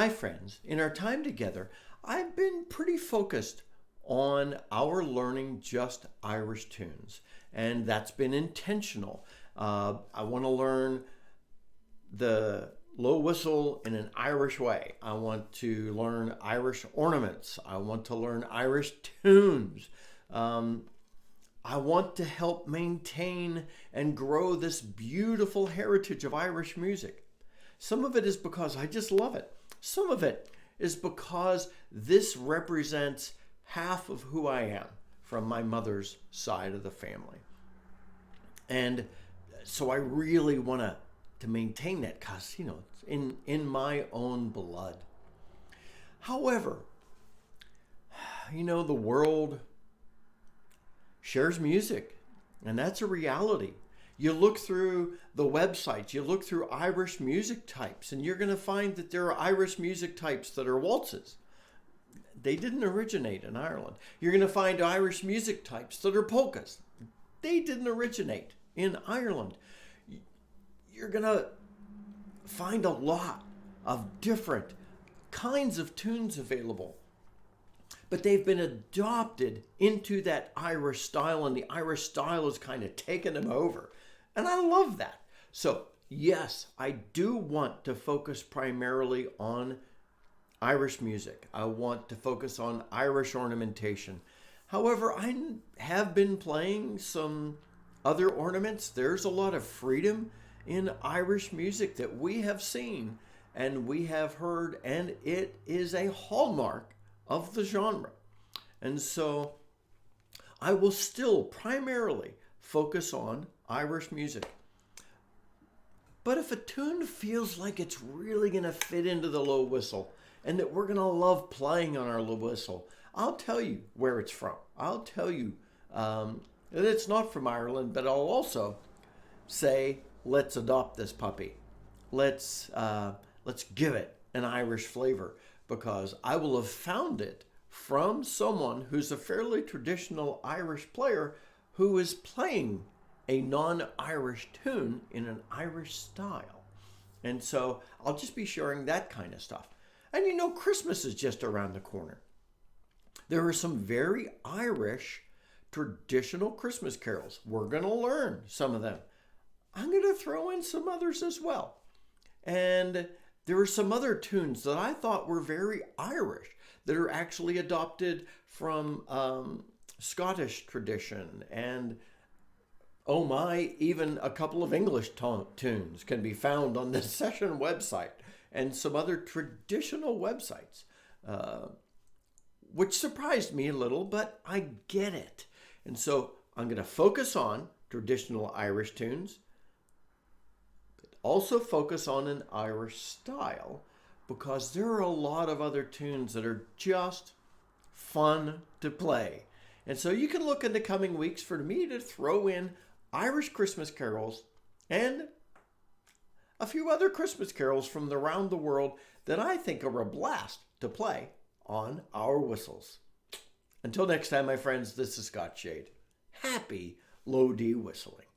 Hi friends, in our time together, I've been pretty focused on our learning just Irish tunes, and that's been intentional. I want to learn the low whistle in an Irish way. I want to learn Irish ornaments. I want to learn Irish tunes. I want to help maintain and grow this beautiful heritage of Irish music. Some of it is because I just love it. Some of it is because this represents half of who I am from my mother's side of the family. And so I really want to maintain that because, it's in my own blood. However, the world shares music, and that's a reality. You look through the websites, you look through Irish music types, and you're going to find that there are Irish music types that are waltzes. They didn't originate in Ireland. You're going to find Irish music types that are polkas. They didn't originate in Ireland. You're going to find a lot of different kinds of tunes available, but they've been adopted into that Irish style, and the Irish style has kind of taken them over. And I love that. So yes, I do want to focus primarily on Irish music. I want to focus on Irish ornamentation. However, I have been playing some other ornaments. There's a lot of freedom in Irish music that we have seen and we have heard, and it is a hallmark of the genre. And so I will still primarily focus on Irish music. But if a tune feels like it's really going to fit into the low whistle and that we're going to love playing on our low whistle, I'll tell you where it's from. I'll tell you that it's not from Ireland, but I'll also say, let's adopt this puppy. Let's give it an Irish flavor, because I will have found it from someone who's a fairly traditional Irish player who is playing a non-Irish tune in an Irish style. And so I'll just be sharing that kind of stuff. And Christmas is just around the corner. There are some very Irish traditional Christmas carols. We're going to learn some of them. I'm going to throw in some others as well. And there are some other tunes that I thought were very Irish that are actually adopted from Scottish tradition, and oh my, even a couple of English tunes can be found on this session website and some other traditional websites, which surprised me a little, but I get it. And so I'm going to focus on traditional Irish tunes, but also focus on an Irish style, because there are a lot of other tunes that are just fun to play. And so you can look in the coming weeks for me to throw in Irish Christmas carols and a few other Christmas carols from around the world that I think are a blast to play on our whistles. Until next time, my friends, this is Scott Shade. Happy low D whistling.